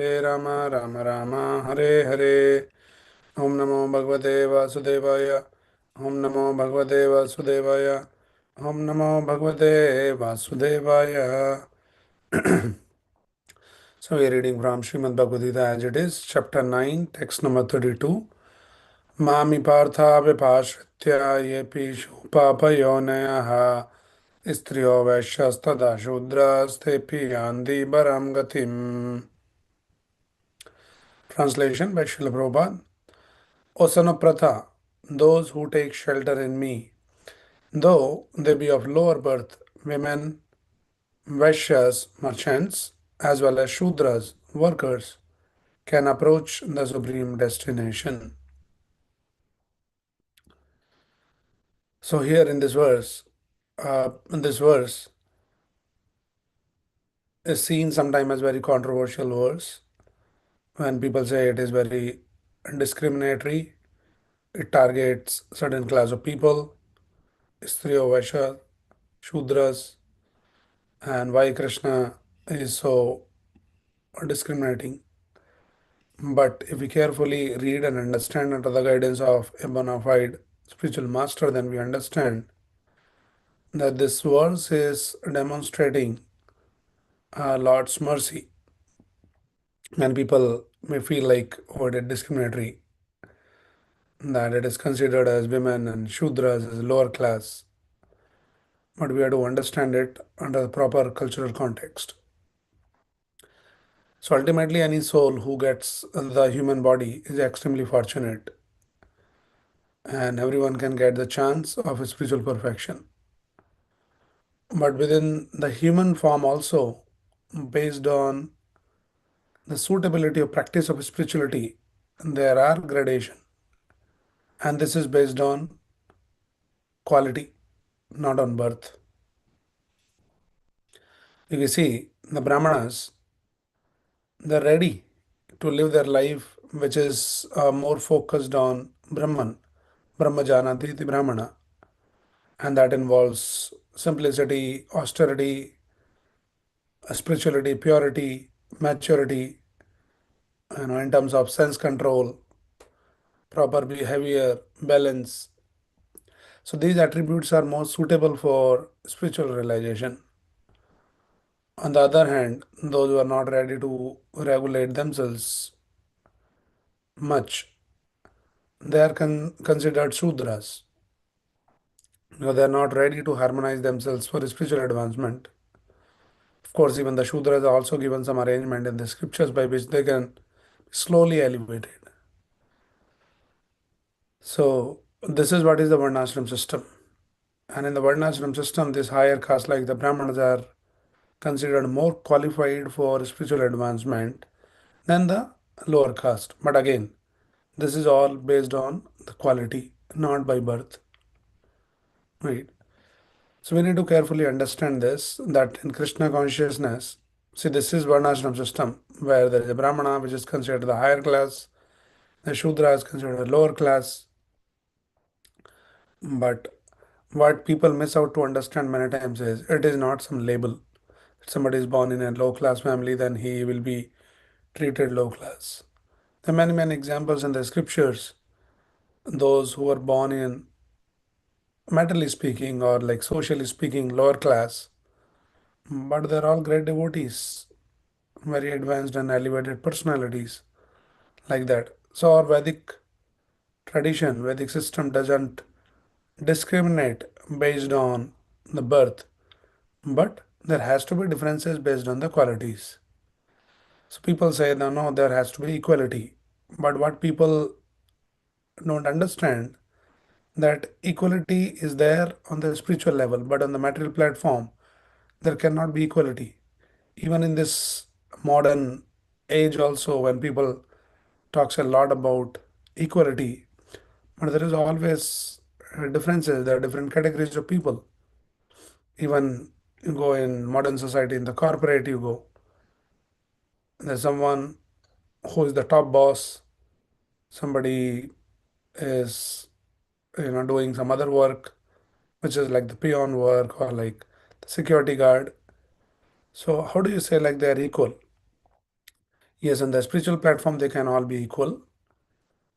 Hare Rama, Rama Rama, Hare Hare. Om Namo Bhagavate Vasudevaya. Om Namo Bhagavate Vasudevaya. Om Namo Bhagavate Vasudevaya. So we are reading from Srimad Bhagavad Gita as it is, chapter 9, text number 32. Mami Partha Vipashritya Yepishu Papayonayaha Istriyo Vaishyastada Shudras Tepi Yandi Baram Gatim. Translation by Srila Prabhupada. O son of Pratha, those who take shelter in me, though they be of lower birth, women, Vaishyas, merchants, as well as Shudras, workers, can approach the supreme destination. So here in this verse is seen sometimes as very controversial verse when people say it is very discriminatory. It targets certain class of people, Striyo Vaishya, Shudras, and why Krishna is so discriminating. But if we carefully read and understand under the guidance of a bona fide spiritual master, then we understand that this verse is demonstrating Lord's mercy. Many people may feel like oh, it is discriminatory, that it is considered as women and Shudras as lower class, but we have to understand it under the proper cultural context. So ultimately, any soul who gets the human body is extremely fortunate, and everyone can get the chance of spiritual perfection. But within the human form, also, based on the suitability of practice of spirituality, there are gradation, and this is based on quality, not on birth. If you see the Brahmanas, they're ready to live their life, which is more focused on Brahman, Brahmajanati iti Brahmana, and that involves simplicity, austerity, spirituality, purity, maturity, in terms of sense control, proper behavior, balance. So these attributes are more suitable for spiritual realization. On the other hand, those who are not ready to regulate themselves much, they are considered Sudras because they are not ready to harmonize themselves for spiritual advancement. Of course, even the Shudras are also given some arrangement in the scriptures by which they can be slowly elevated. So, this is what is the Varnashram system. And in the Varnashram system, this higher caste like the Brahmanas are considered more qualified for spiritual advancement than the lower caste. But again, this is all based on the quality, not by birth. Right. So we need to carefully understand this that in Krishna consciousness, see this is Varnashram system where there is a Brahmana which is considered the higher class, the Shudra is considered a lower class. But what people miss out to understand many times is it is not some label. If somebody is born in a low class family, then he will be treated low class. There are many examples in the scriptures. Those who are born in mentally speaking or like socially speaking lower class, but they're all great devotees, very advanced and elevated personalities like that. So our Vedic tradition, Vedic system doesn't discriminate based on the birth, but there has to be differences based on the qualities. So people say no, no, there has to be equality. But what people don't understand that equality is there on the spiritual level, but on the material platform, there cannot be equality. Even in this modern age also, when people talks a lot about equality, but there is always differences. There are different categories of people. Even you go in modern society, in the corporate you go, there's someone who is the top boss, somebody is doing some other work which is like the peon work or like the security guard. So how do you say like they are equal? Yes, on the spiritual platform, they can all be equal.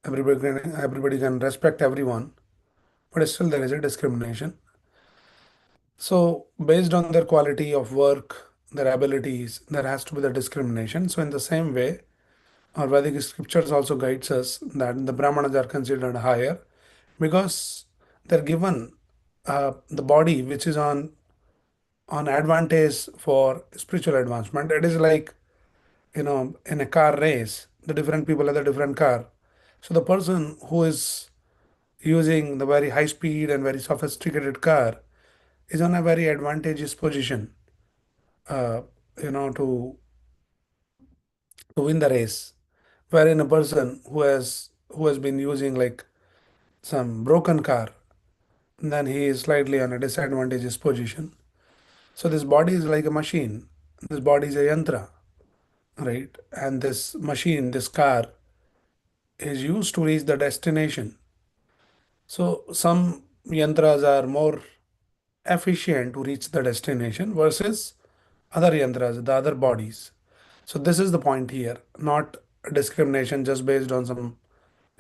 Everybody can respect everyone, but still there is a discrimination. So, based on their quality of work, their abilities, there has to be the discrimination. So, in the same way, our Vedic scriptures also guides us that the Brahmanas are considered higher because they're given the body which is on advantage for spiritual advancement. It is like, in a car race, the different people have the different car. So the person who is using the very high speed and very sophisticated car is on a very advantageous position, uh, to win the race. Wherein a person who has been using like some broken car, then he is slightly on a disadvantageous position. So this body is like a machine. This body is a yantra, right? And this machine, this car, is used to reach the destination. So some yantras are more efficient to reach the destination versus other yantras, the other bodies. So this is the point here, not discrimination just based on some,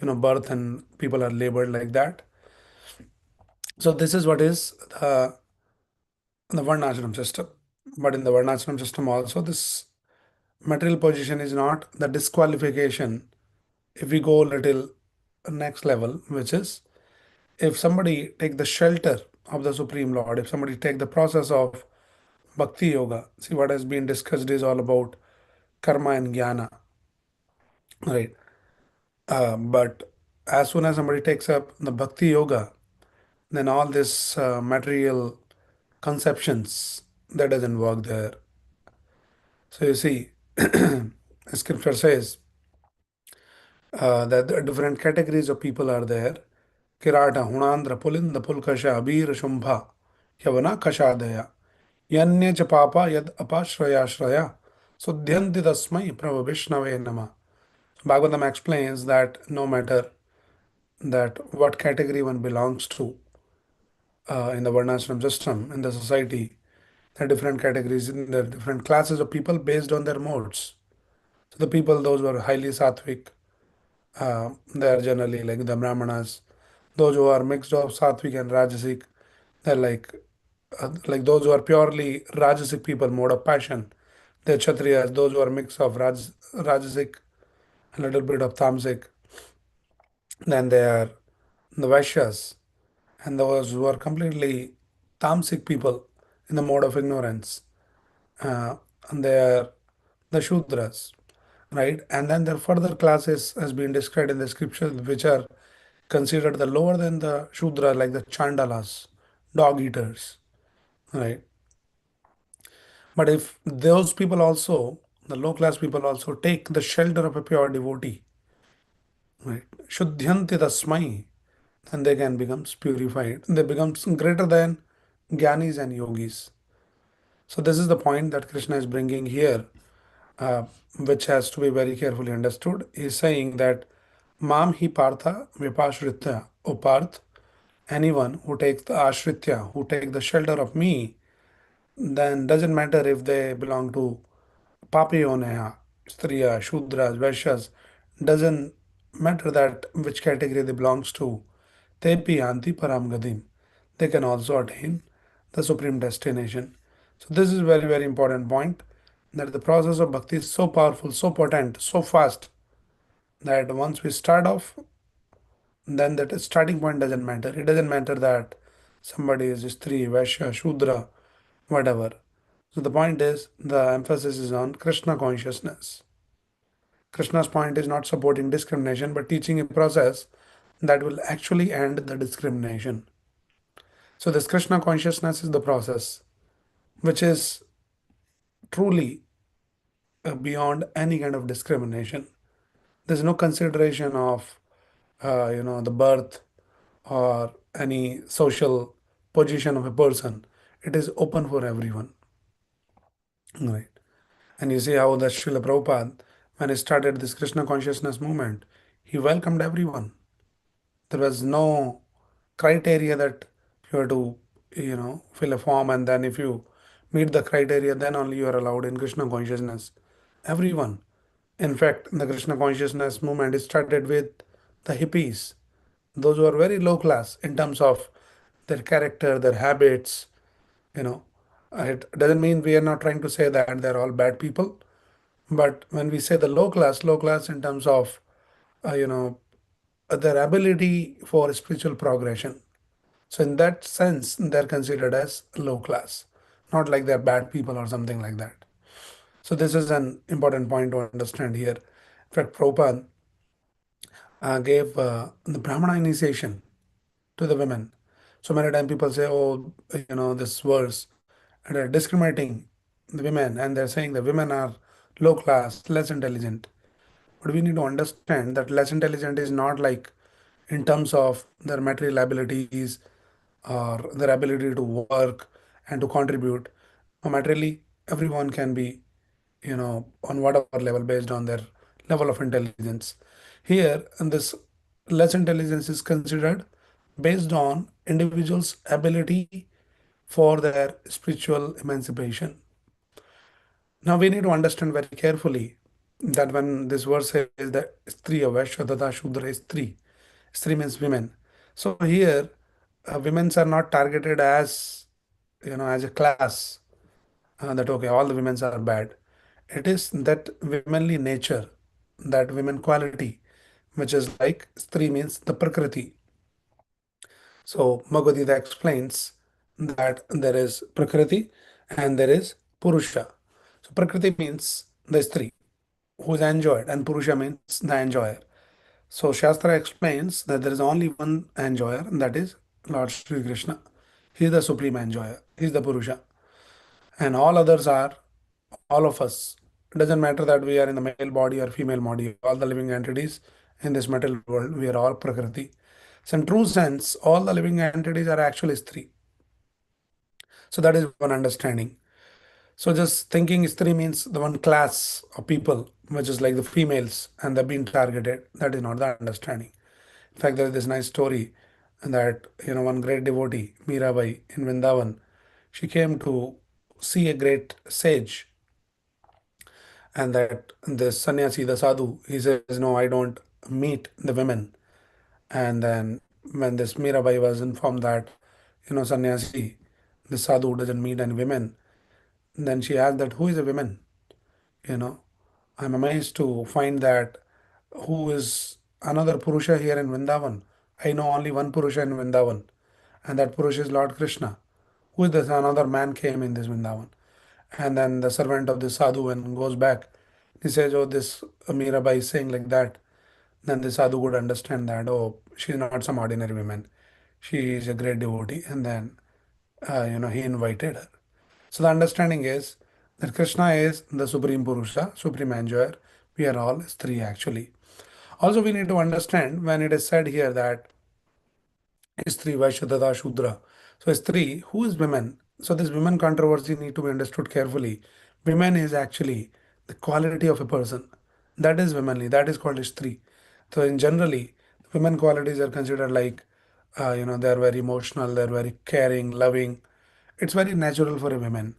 birth and people are labeled like that. So this is what is the Varnashram system. But in the Varnashram system also, this material position is not the disqualification if we go a little next level, which is if somebody take the shelter of the Supreme Lord, if somebody take the process of Bhakti Yoga, see what has been discussed is all about karma and jnana, right? But as soon as somebody takes up the Bhakti Yoga, then all this material conceptions that doesn't work there. So you see, scripture says that the different categories of people are there. Kirata, Hunandra, Pulinda, Pulkasha, Abir, Shumbha, Yavana, Kashadaya, Yanya cha Papa, Yad Apashraya Shraya, Sudhyanti Tasmai, Prabhu Vishnave Nama. Bhagavatam explains that no matter that what category one belongs to in the Varnashram system, in the society, there are different categories, in the different classes of people based on their modes. So the people, those who are highly sattvic, they are generally like the Brahmanas. Those who are mixed of sattvic and rajasic, they're like those who are purely rajasic people, mode of passion. They're Kshatriyas. Those who are mix of rajasic, a little bit of tamasic, then they are the Vaishyas. And those who are completely tamasic people in the mode of ignorance, uh, and they are the Shudras, right? And then there are further classes has been described in the scripture which are considered the lower than the Shudra, like the Chandalas, dog eaters, right? But if those people also, the low class people also take the shelter of a pure devotee, right? Shuddhyanti tasmai, then they can become purified. They become greater than Gyanis and Yogis. So this is the point that Krishna is bringing here, uh, which has to be very carefully understood. He is saying that Mam hi partha vipashritya, O Parth, anyone who takes the ashritya, who take the shelter of me, then doesn't matter if they belong to Papiyoneha, Striya, Shudras, Vaishyas, doesn't matter that which category they belongs to. Tepi Yanti Param Gadim. They can also attain the supreme destination. So this is very, very important point that the process of bhakti is so powerful, so potent, so fast that once we start off, then that starting point doesn't matter. It doesn't matter that somebody is Stri, Vaishya, Shudra, whatever. So the point is the emphasis is on Krishna consciousness. Krishna's point is not supporting discrimination but teaching a process that will actually end the discrimination. So this Krishna consciousness is the process which is truly beyond any kind of discrimination. There's no consideration of the birth or any social position of a person. It is open for everyone. Right. And you see how the Srila Prabhupada, when he started this Krishna consciousness movement, he welcomed everyone. There was no criteria that you have to, fill a form and then if you meet the criteria, then only you are allowed in Krishna consciousness. Everyone. In fact, the Krishna consciousness movement is started with the hippies, those who are very low class in terms of their character, their habits. You know, it doesn't mean we are not trying to say that they're all bad people, but when we say the low class in terms of uh, you know their ability for spiritual progression. So in that sense, they're considered as low class, not like they're bad people or something like that. So this is an important point to understand here. In fact, Prabhupada gave the Brahmana initiation to the women. So many times people say, oh, this verse, and they're discriminating the women, and they're saying the women are low class, less intelligent. But we need to understand that less intelligent is not like in terms of their material abilities or their ability to work and to contribute. No, materially, everyone can be, on whatever level based on their level of intelligence. Here, and this less intelligence is considered based on individuals' ability for their spiritual emancipation. Now we need to understand very carefully that when this verse says that Striya Vaishyadata Shudra is three, Stri means women. So here, women's are not targeted as as a class, that okay, all the women's are bad. It is that womanly nature, that women quality, which is like Stri means the Prakriti. So Bhagavad Gita explains that there is Prakriti and there is Purusha. So Prakriti means the Stri who is enjoyed, and Purusha means the enjoyer. So Shastra explains that there is only one enjoyer, and that is Lord Sri Krishna. He is the supreme enjoyer. He is the Purusha, and all others are all of us. It doesn't matter that we are in the male body or female body. All the living entities in this material world, we are all Prakriti. So in true sense, all the living entities are actually Stri. So that is one understanding. So just thinking Stri means the one class of people, which is like the females, and they're being targeted. That is not the understanding. In fact, there is this nice story that one great devotee, Mirabai in Vrindavan, she came to see a great sage, and that the sannyasi, the sadhu, he says, "No, I don't meet the women." And then when this Mirabai was informed that sannyasi, the sadhu doesn't meet any women, then she asked that who is a woman? You know, I'm amazed to find that who is another Purusha here in Vrindavan. I know only one Purusha in Vrindavan, and that Purusha is Lord Krishna. Who is this? Another man came in this Vrindavan. And then the servant of the sadhu and goes back. He says, oh, this Mirabai is saying like that. Then the sadhu would understand that, oh, she's not some ordinary woman. She is a great devotee. And then, he invited her. So the understanding is that Krishna is the Supreme Purusha, Supreme Enjoyer. We are all three actually. Also, we need to understand when it is said here that Istri, Vaishyadata, Shudra. So Istri, who is women? So this women controversy need to be understood carefully. Women is actually the quality of a person. That is womanly. That is called Istri. So in generally, women qualities are considered like, they are very emotional, they are very caring, loving. It's very natural for a woman.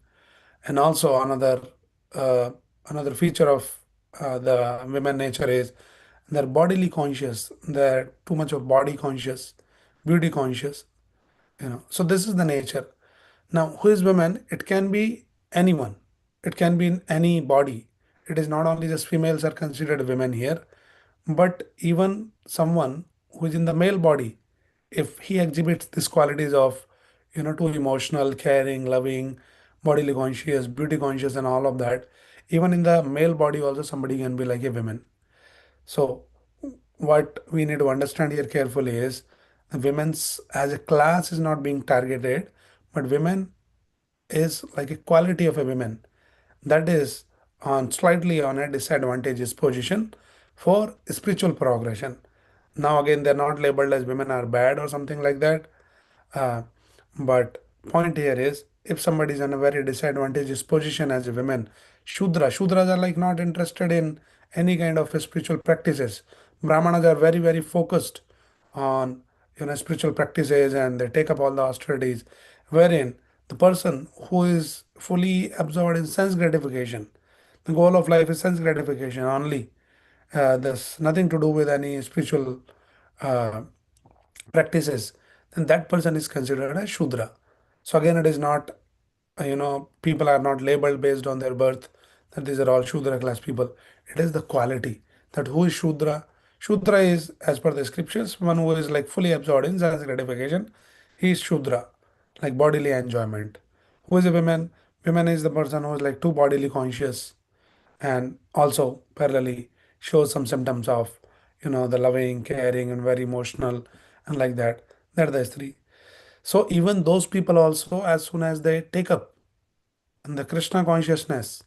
And also uh, another feature of the women nature is they're bodily conscious. They're too much of body conscious, beauty conscious. So this is the nature. Now, who is women? It can be anyone. It can be in any body. It is not only just females are considered women here, but even someone who is in the male body, if he exhibits these qualities of, too emotional, caring, loving, bodily conscious, beauty conscious, and all of that, even in the male body also somebody can be like a woman. So what we need to understand here carefully is women's as a class is not being targeted, but women is like a quality of a woman that is on slightly on a disadvantageous position for spiritual progression. Now again, they're not labeled as women are bad or something like that. Uh, but point here is if somebody is in a very disadvantageous position as a woman, Shudras are like not interested in any kind of spiritual practices. Brahmanas are very, very focused on spiritual practices, and they take up all the austerities, wherein the person who is fully absorbed in sense gratification, The goal of life is sense gratification only. There's nothing to do with any spiritual uh, practices, then that person is considered a Shudra. So again, it is not, people are not labeled based on their birth, that these are all Shudra class people. It is the quality that who is Shudra. Shudra is, as per the scriptures, one who is like fully absorbed in sense gratification. He is Shudra, like bodily enjoyment. Who is a woman? Woman is the person who is like too bodily conscious and also parallelly shows some symptoms of the loving, caring, and very emotional, and like that. They're the three. So even those people also, as soon as they take up the Krishna consciousness,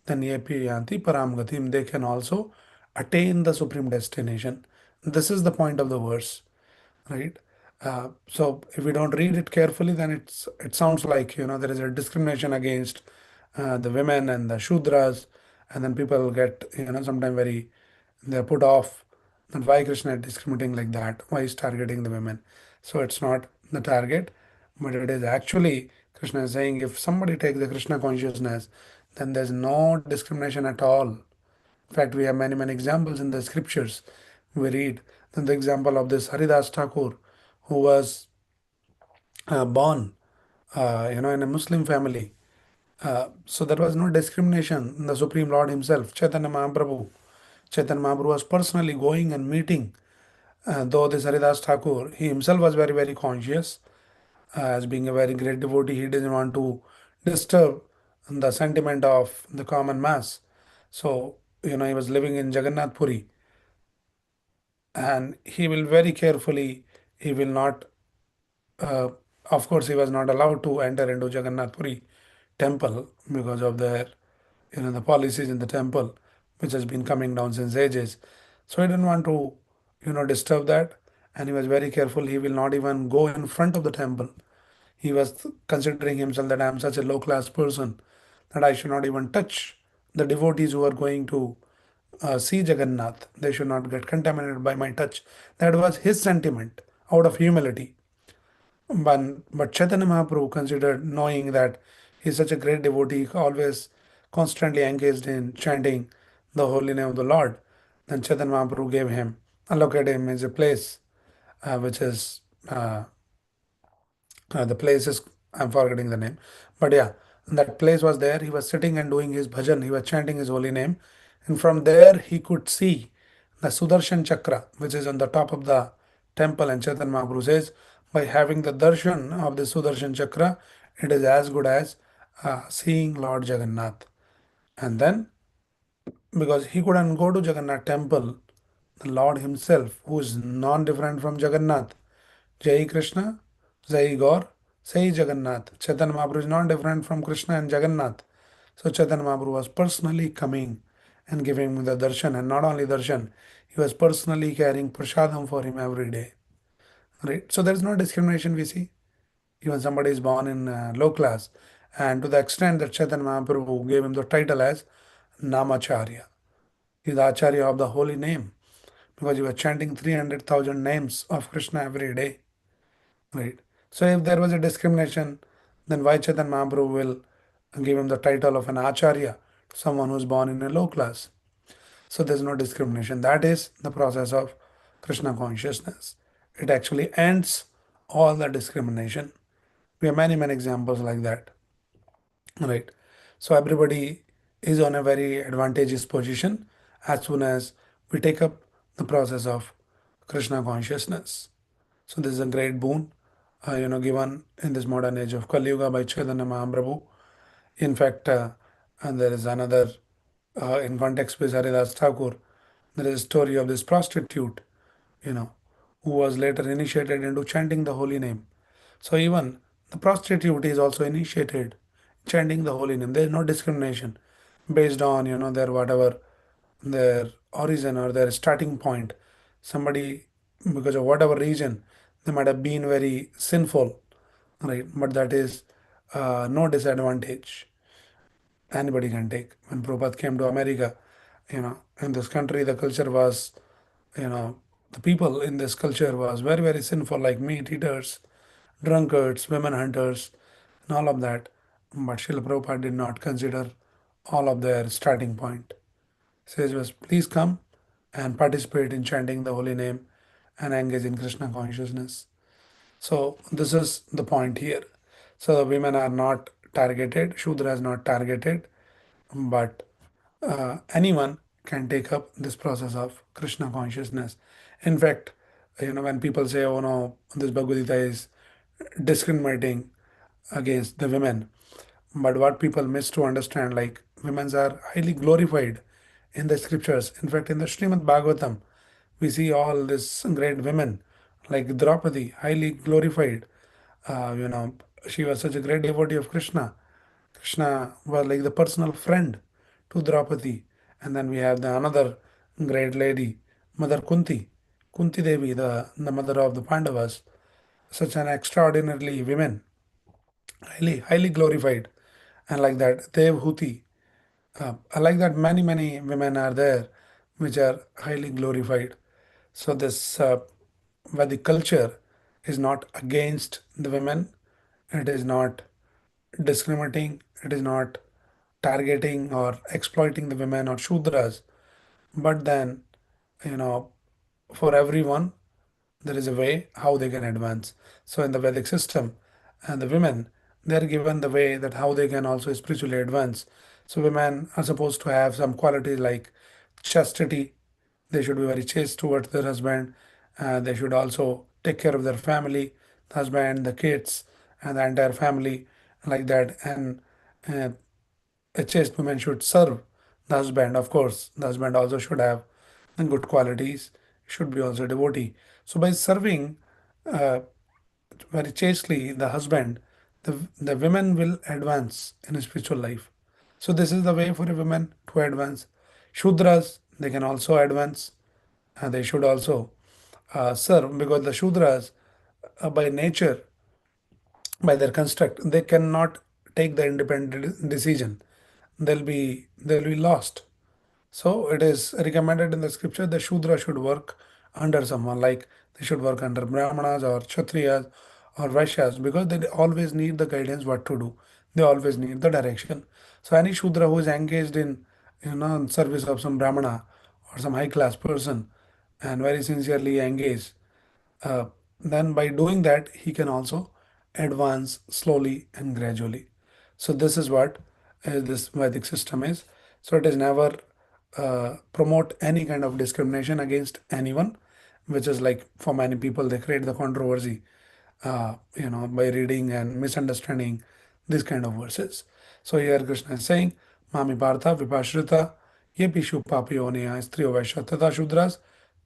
then yepi yanti param gatim, they can also attain the supreme destination. This is the point of the verse, right? So if we don't read it carefully, then it sounds like there is a discrimination against the women and the Shudras, and then people get sometimes very, they're put off that why Krishna is discriminating like that, why he's targeting the women. So it's not the target, but it is actually Krishna is saying if somebody takes the Krishna consciousness, then there's no discrimination at all. In fact, we have many, many examples in the scriptures. We read then the example of this Haridas Thakur, who was born, in a Muslim family. So there was no discrimination. The Supreme Lord Himself, Chaitanya Mahaprabhu, Chaitanya Mahaprabhu was personally going and meeting. Though this Haridas Thakur, he himself was very, very conscious, as being a very great devotee, he didn't want to disturb the sentiment of the common mass. So, he was living in Jagannath Puri, and he will very carefully, he will not, uh, of course, he was not allowed to enter into Jagannath Puri temple because of their, the policies in the temple, which has been coming down since ages. So he didn't want to, disturb that, and he was very careful. He will not even go in front of the temple. He was considering himself that I am such a low class person that I should not even touch the devotees who are going to see Jagannath. They should not get contaminated by my touch. That was his sentiment out of humility. But Chaitanya Mahaprabhu considered, knowing that he's such a great devotee, always constantly engaged in chanting the holy name of the Lord. Then Chaitanya Mahaprabhu gave him, allocated him as a place, which is the place is, I'm forgetting the name, but yeah, that place was there. He was sitting and doing his bhajan. He was chanting his holy name, and from there he could see the Sudarshan Chakra, which is on the top of the temple. And Chaitanya Mahaprabhu says, by having the darshan of the Sudarshan Chakra, it is as good as seeing Lord Jagannath. And then, because he couldn't go to Jagannath temple, the Lord Himself, who is non-different from Jagannath, Jai Krishna, Jai Gaur, Sai Jagannath. Chaitanya Mahaprabhu is not different from Krishna and Jagannath. So Chaitanya Mahaprabhu was personally coming and giving him the darshan, and not only darshan, he was personally carrying prasadam for him every day. Right? So there is no discrimination we see. Even somebody is born in low class, and to the extent that Chaitanya Mahaprabhu gave him the title as Namacharya. He is the Acharya of the holy name because he was chanting 300,000 names of Krishna every day. Right. So if there was a discrimination, then why Chaitanya Mahaprabhu will give him the title of an Acharya to someone who's born in a low class? So there's no discrimination. That is the process of Krishna consciousness. It actually ends all the discrimination. We have many, many examples like that. Right. So everybody is on a very advantageous position as soon as we take up the process of Krishna consciousness. So this is a great boon, given in this modern age of Kali Yuga by Chaitanya Mahaprabhu. In fact, and there is another, in context with Haridas Thakur, there is a story of this prostitute, you know, who was later initiated into chanting the holy name. So even the prostitute is also initiated chanting the holy name. There is no discrimination based on their whatever their origin or their starting point. Somebody, because of whatever reason, they might have been very sinful, right? But that is no disadvantage anybody can take. When Prabhupada came to America, in this country, the culture was, the people in this culture was very, very sinful, like meat eaters, drunkards, women hunters, and all of that. But Srila Prabhupada did not consider all of their starting point. Says was please come and participate in chanting the holy name and engage in Krishna consciousness. So this is the point here. So the women are not targeted, Shudra is not targeted, but anyone can take up this process of Krishna consciousness. In fact, when people say, "Oh no, this Bhagavad Gita is discriminating against the women," but what people miss to understand, like women are highly glorified in the scriptures. In fact, in the Srimad Bhagavatam, we see all these great women like Draupadi, highly glorified. Uh, you know, she was such a great devotee of Krishna. Krishna was like the personal friend to Draupadi. And then we have the another great lady, Mother Kunti, Kunti Devi, the mother of the Pandavas. Such an extraordinarily women, highly glorified. And like that, Devhuti. I like that many women are there which are highly glorified. So this Vedic culture is not against the women. It is not discriminating. It is not targeting or exploiting the women or Shudras. But then, you know, for everyone, there is a way how they can advance. So in the Vedic system, and the women, they are given the way that how they can also spiritually advance. So women are supposed to have some qualities like chastity. They should be very chaste towards their husband. They should also take care of their family, the husband, the kids, and the entire family, like that. And uh, a chaste woman should serve the husband. Of course, the husband also should have the good qualities, should be also devotee. So by serving uh, very chastely the husband, the women will advance in a spiritual life. So this is the way for a woman to advance. Shudras, they can also advance. They should also serve because the Shudras, by nature, by their construct, they cannot take the independent decision. They'll be lost. So it is recommended in the scripture the Shudra should work under someone, like they should work under Brahmanas or Kshatriyas or Vaishyas because they always need the guidance what to do. They always need the direction. So any Shudra who is engaged in service of some Brahmana or some high class person and very sincerely engaged, uh, then by doing that he can also advance slowly and gradually. So this is what this Vedic system is. So it is never promote any kind of discrimination against anyone, which is like for many people they create the controversy by reading and misunderstanding these kind of verses. So here Krishna is saying, Mami Partha Vipashrita Ye Pishu Papiyoneya Striyo Vaishya Tata Shudras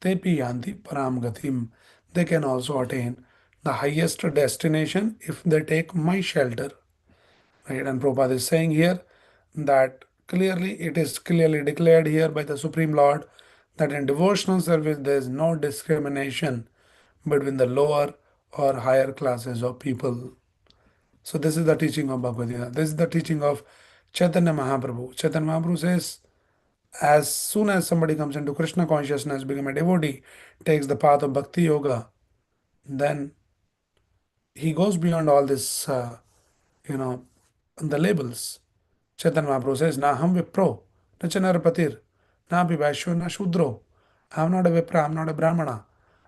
Tepi Yanti Param Gatim. They can also attain the highest destination if they take my shelter. Right? And Prabhupada is saying here that clearly it is clearly declared here by the Supreme Lord that in devotional service there is no discrimination between the lower or higher classes of people. So this is the teaching of Bhagavad Gita. This is the teaching of Chaitanya Mahaprabhu. Chaitanya Mahaprabhu says, as soon as somebody comes into Krishna consciousness, become a devotee, takes the path of Bhakti Yoga, then he goes beyond all this, you know, the labels. Chaitanya Mahaprabhu says, Na ham vipro, na cha narapatir, na bhi vaishyo, na shudro. I'm not a vipra, I'm not a brahmana.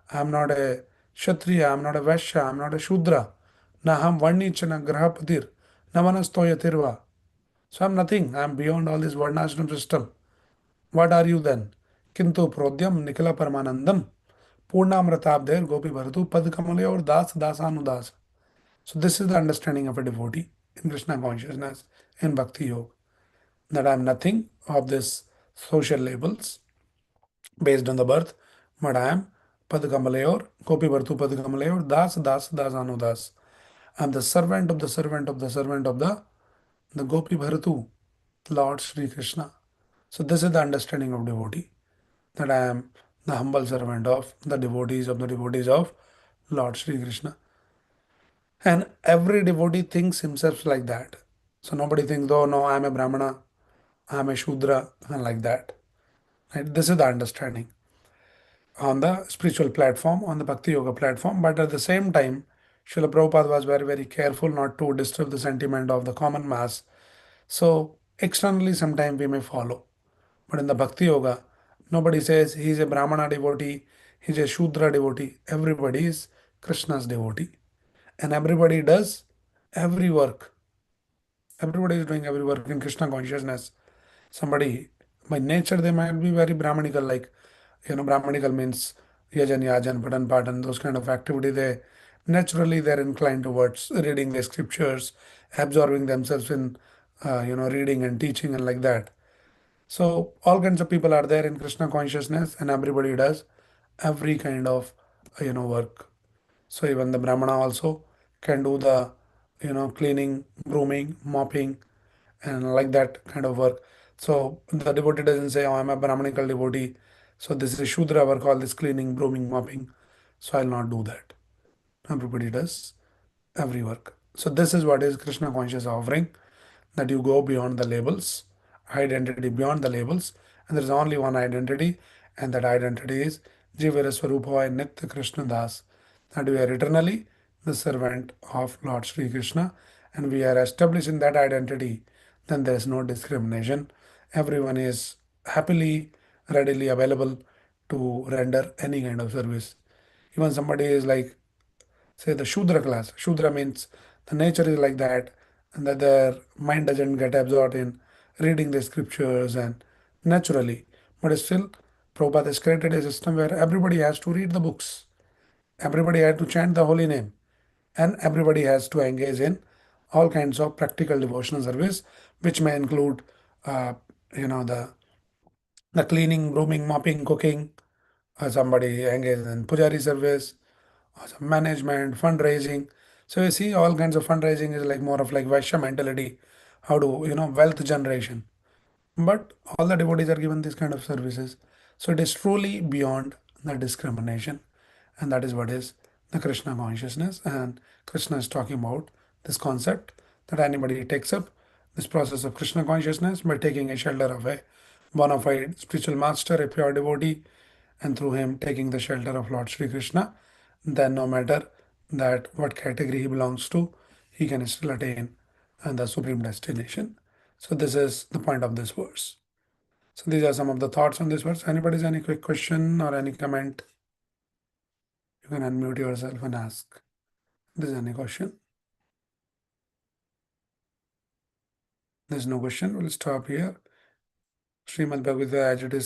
I'm not a kshatriya, I'm not a vaishya, I'm not a shudra. Na ham varni cha na grahapatir, na vanastoya tirva. So I'm nothing. I'm beyond all this varnashram system. What are you then? Kintu prodhyam nikila paramanandam. Purnamratabdher gopi bharatu pad kamale or das dasanudas. So this is the understanding of a devotee in Krishna consciousness in Bhakti Yoga, that I am nothing of this social labels based on the birth, but I am Padkamalayor, Gopi Bhartu Padkamalayor, Das Anudas. I am the servant of the servant of the servant of the Gopi Bharatu, Lord Sri Krishna. So this is the understanding of devotee, that I am the humble servant of the devotees of Lord Sri Krishna. And every devotee thinks himself like that. So nobody thinks, oh no, I'm a Brahmana, I'm a Shudra, and like that. Right? This is the understanding on the spiritual platform, on the Bhakti Yoga platform. But at the same time, Srila Prabhupada was very careful not to disturb the sentiment of the common mass. So Externally, sometimes we may follow, but in the Bhakti Yoga, nobody says he's a Brahmana devotee, he's a Shudra devotee. Everybody is Krishna's devotee, and everybody does every work. Everybody is doing every work in Krishna consciousness. Somebody, by nature, they might be very Brahmanical, like, Brahmanical means yajan, yajan, patan, patan, those kind of activity. They naturally they're inclined towards reading the scriptures, absorbing themselves in, reading and teaching and like that. So all kinds of people are there in Krishna consciousness, and everybody does every kind of, work. So even the Brahmana also can do the, cleaning, brooming, mopping, and like that kind of work. So the devotee doesn't say, "Oh, I'm a Brahmanical devotee, so this is Shudra work, all this cleaning, brooming, mopping. So I'll not do that." Everybody does every work. So this is what is Krishna conscious offering, that you go beyond the labels, identity beyond the labels, and there is only one identity, and that identity is Jivara Swarupavaya Nitya Krishna Das. That we are eternally the servant of Lord Sri Krishna, and we are established in that identity, then there is no discrimination. Everyone is happily, readily available to render any kind of service. Even somebody is like, say, the Shudra class. Shudra means the nature is like that, and that their mind doesn't get absorbed in reading the scriptures and naturally. But still, Prabhupada has created a system where everybody has to read the books, everybody has to chant the holy name, and everybody has to engage in all kinds of practical devotional service, which may include, uh, you know, the cleaning, brooming, mopping, cooking. Somebody engaged in pujari service, some management, fundraising. So you see, all kinds of fundraising is like more of like Vaishya mentality, how to, wealth generation. But all the devotees are given these kind of services. So it is truly beyond the discrimination. And that is what is the Krishna consciousness. And Krishna is talking about this concept that anybody takes up this process of Krishna consciousness by taking a shelter of a bona fide spiritual master, a pure devotee, and through him taking the shelter of Lord Sri Krishna, then no matter that what category he belongs to, he can still attain the supreme destination. So this is the point of this verse. So these are some of the thoughts on this verse. Anybody's any quick question or any comment? You can unmute yourself and ask. There's any question? There's no question. We'll stop here. Srimad Bhagavad Gita as it is